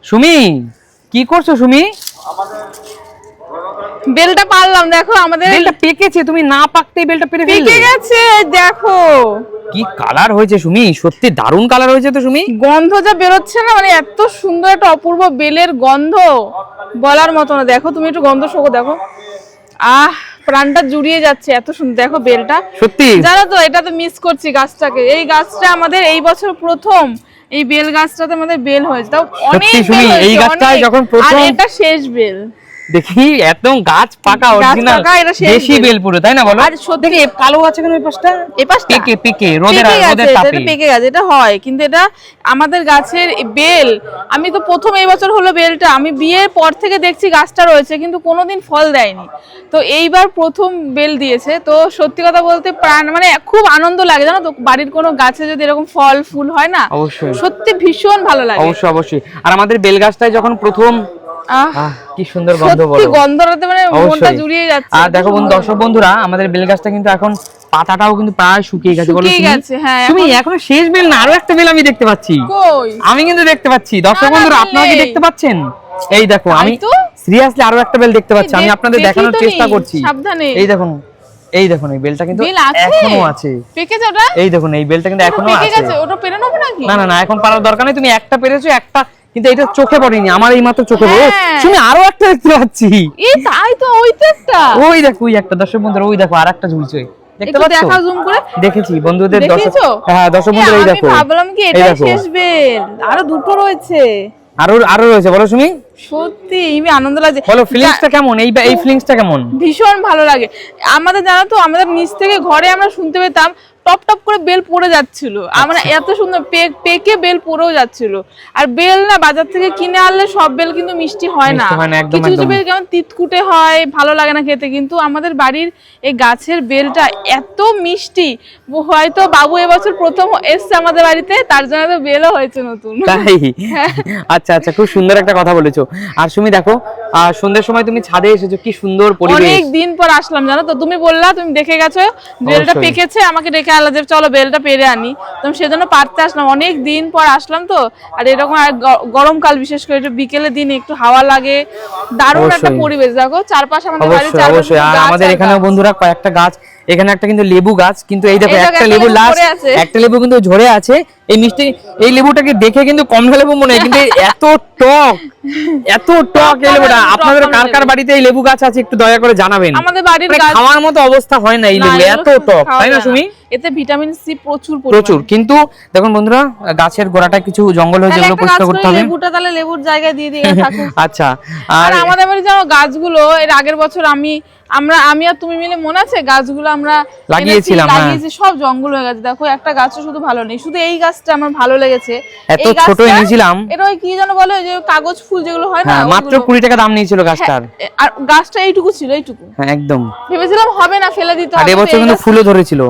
সুমি, কি করছো সুমি? বেলটা পারলাম, দেখো আমাদের বেলটা পেকেছে, তুমি না পাকতেই বেলটা পেরে ফেললে। পেকে গেছে, দেখো কি কালার হয়েছে সুমি, সত্যি দারুণ কালার হয়েছে তো সুমি। গন্ধ যা বেরোচ্ছে না, মানে এত সুন্দর একটা অপূর্ব বেলের গন্ধ বলার মতো না। দেখো তুমি একটু গন্ধ শোকো, দেখো প্রাণটা জুড়িয়ে যাচ্ছে, এত সুন্দর। দেখো বেলটা সত্যি জানো তো, এটা তো মিস করছি গাছটাকে। এই গাছটা আমাদের এই বছর প্রথম, এই বেল গাছটাতে আমাদের বেল হয়েছে, তাও অনেক সুমি। বেল হয়েছে, এই গাছটায় যখন আর প্রথম এটা শেষ বেল দেখি, একদম গাছ পাকা অরিজিনাল দেশি বেল পুরো, তাই না বলো? আর সত্যি দেখি কালো আছে কেন এই পাশটা? এই পাশটা পেকে পেকে রোদের তাপে এটা পেকে গেছে, এটা হয়। কিন্তু এটা আমাদের গাছের বেল, আমি তো প্রথম এই বছর হলো বেলটা, আমি বিয়ের পর থেকে দেখছি গাছটা রয়েছে কিন্তু কোনোদিন ফল দেয়নি, তো এইবার প্রথম বেল দিয়েছে। তো সত্যি কথা বলতে প্রাণ, মানে খুব আনন্দ লাগে জানো তো, বাড়ির কোনো গাছে যদি এরকম ফল ফুল হয় না, অবশ্যই সত্যি ভীষণ ভালো লাগে। অবশ্যই অবশ্যই। আর আমাদের বেল গাছটায় যখন প্রথম কি সুন্দর গন্ধ, বলো। সত্যি গন্ধটাতে মানে মনটা জুড়িয়ে যাচ্ছে। আর দেখো দর্শক বন্ধুরা, আমাদের বেল গাছটা কিন্তু এখন পাতাটাও কিন্তু প্রায় শুকিয়ে গেছে, বলো হ্যাঁ, তুমি। এখনো শেষ বেল না, আরো একটা বেল আমি দেখতে পাচ্ছি। কই? আমি কিন্তু দেখতে পাচ্ছি। দর্শক বন্ধুরা, আপনারা কি দেখতে পাচ্ছেন? এই দেখো, আমি সিরিয়াসলি আরো একটা বেল দেখতে পাচ্ছি, আমি আপনাদের দেখানোর চেষ্টা করছি। সাবধানে। এই দেখুন, এই দেখুন, এই বেলটা কিন্তু এখনো আছে। পেকেছে ওটা? এই দেখুন, এই বেলটা কিন্তু এখনো আছে। পেকে গেছে, ওটা পেরে নেব নাকি? না না না, এখন পারার দরকার নেই, তুমি একটা পেরেছো, একটা কিন্তু এটা চোখে পড়েনি, আমার এই মাত্র চোখে পড়ে। তুমি আরো একটা দেখতে পাচ্ছি। এই তাই তো, ওই তো একটা, ওই দেখো, ওই একটা। দর্শক বন্ধুরা, ওই দেখো আরেকটা ঝুলছে, দেখতে পাচ্ছো? দেখাও জুম করে। দেখেছি বন্ধুদের, দর্শক, হ্যাঁ দর্শক বন্ধুরা, এই দেখো। আমি ভাবলাম কি এটাই শেষ বেল, আরো দুটো রয়েছে। আরো রয়েছে, বলো সুমি। সত্যি আমি আনন্দ লাগছে। বলো ফিলিংসটা কেমন, এই ফিলিংসটা কেমন? ভীষণ ভালো লাগে আমাদের, জানো তো, আমাদের নিচ থেকে ঘরে আমরা শুনতে পেতাম টপ টপ করে বেল পড়ে যাচ্ছিল, আমরা এত সুন্দর পেকে বেল পড়েও যাচ্ছিল। আর বেল না বাজার থেকে কিনে আনলে সব বেল কিন্তু মিষ্টি হয় না, কিছু কিছু বেল কেমন তিতকুটে হয়, ভালো লাগে না খেতে। কিন্তু আমাদের বাড়ির এই গাছের বেলটা এত মিষ্টি, হয়তো বাবু এবছর প্রথম এসছে আমাদের বাড়িতে, তার জন্য তো বেলও হয়েছে নতুন। তাই? আচ্ছা আচ্ছা, খুব সুন্দর একটা কথা বলেছো। আর তুমি দেখো, সন্ধ্যার সময় তুমি ছাদে এসেছো, কি সুন্দর পরিবেশ। অনেক দিন পর আসলাম জানো তো, তুমি বললা তুমি দেখে গেছো বেলটা পেকেছে, আমাকে ডেকে আনলা যে চলো বেলটা পেরে আনি, তো সেজন্য পারতে আসলাম। অনেক দিন পর আসলাম তো, আর এরকম গরমকাল বিশেষ করে একটু বিকেলের দিন একটু হাওয়া লাগে, দারুণ একটা পরিবেশ। দেখো চারপাশে আমাদের বাড়ির চারপাশে, আর আমাদের এখানে বন্ধুরা কয়েকটা গাছ, এখানে একটা কিন্তু লেবু গাছ, কিন্তু এই দেখো একটা লেবু লাস্ট, একটা লেবু কিন্তু ঝরে আছে। এই মিষ্টি এই লেবুটাকে দেখে কিন্তু কমলা লেবু মনে হয়, কিন্তু এত টক, এত টক এই লেবুটা। আপনাদের কার কার বাড়িতে এই লেবু গাছ আছে একটু দয়া করে জানাবেন। আমাদের বাড়ির গাছ খাওয়ার মতো অবস্থা হয় না এই লেবু, এত টক, তাই না সুমি? এতে ভিটামিন সি প্রচুর। কিন্তু দেখুন বন্ধুরা, গাছের গোড়াটা কিছু জঙ্গল হয়েছে, এগুলো পরিষ্কার করতে হবে। লেবুটা তাহলে লেবুর জায়গায় দিয়ে দিয়ে থাকুক। আচ্ছা। আর আমাদের বাড়ি জানো গাছগুলো এর আগের বছর আমি আর তুমি মিলে মনে আছে গাছগুলো আমরা লাগিয়েছি, সব জঙ্গল হয়ে গেছে। দেখো একটা গাছও শুধু ভালো নেই, শুধু এই গাছটা আমার ভালো লেগেছে। এত ছোট এনেছিলাম, এটা ওই কি জানো বলে, যে কাগজ ফুল যেগুলো হয় না, মাত্র 20 টাকা দাম নিয়েছিল গাছটার। আর গাছটা এইটুকু ছিল, এইটুকু। হ্যাঁ একদম, ভেবেছিলাম হবে না, ফেলে দিতে হবে। আর এবছর কিন্তু ফুলও ধরেছিল,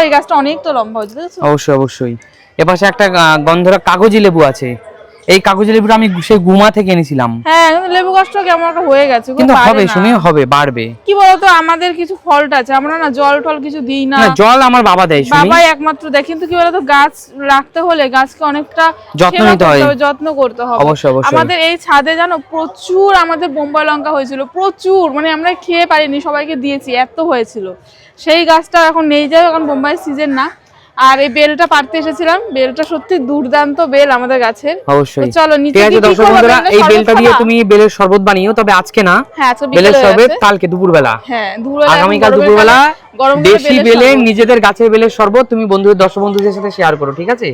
এই গাছটা অনেক তো লম্বা হয়েছে, দেখেছো? অবশ্যই অবশ্যই। এপাশে একটা গন্ধরা কাগজি লেবু আছে, এই কাগজি লেবুটা আমি সেই গুমা থেকে এনেছিলাম। হ্যাঁ, কিন্তু লেবু গাছটা কেমন একটা হয়ে গেছে, কিন্তু হবে শুনি, হবে, বাড়বে। কি বলতো, আমাদের কিছু ফলট আছে, আমরা না জল টল কিছু দিই না। জল আমার বাবা দেয়, বাবাই একমাত্র দেয়। কিন্তু কি বলতো, গাছ রাখতে হলে গাছকে অনেকটা যত্ন নিতে হয়, যত্ন করতে হবে। অবশ্যই অবশ্যই। আমাদের এই ছাদে জানো প্রচুর আমাদের বোম্বাই লঙ্কা হয়েছিল, প্রচুর, মানে আমরা খেয়ে পারিনি, সবাইকে দিয়েছি, এত হয়েছিল। সেই গাছটা এখন নেই, যায় এখন বোম্বাই সিজন না। আর এই বেলটা পারতে এসেছিলাম, বেলটা সত্যি দুর্দান্ত বেল আমাদের গাছের। অবশ্যই। চলো নিচে ঠিক আছে দর্শক বন্ধুরা, এই বেলটা দিয়ে তুমি বেলের শরবত বানিও, তবে আজকে না, বেলের শরবত কালকে দুপুরবেলা, আগামীকাল দুপুরবেলা দেশি বেলের, নিজেদের গাছের বেলের শরবত তুমি দর্শক বন্ধুদের সাথে শেয়ার করো, ঠিক আছে?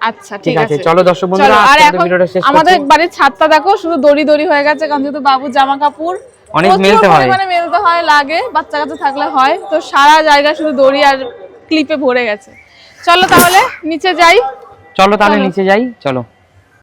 আচ্ছা ঠিক আছে, চলো দর্শক বন্ধুরা, ভিডিওটা শেষ করছি। আমাদের বাড়ির ছাদটা দেখো শুধু দড়ি দড়ি হয়ে গেছে, কারণ যেহেতু বাবু জামা কাপড় অনেক মেলতে হয়, লাগে, বাচ্চা কাচ্চা থাকলে হয়, তো সারা জায়গা শুধু দড়ি আর ক্লিপে ভরে গেছে। চলো তাহলে নিচে যাই, চলো।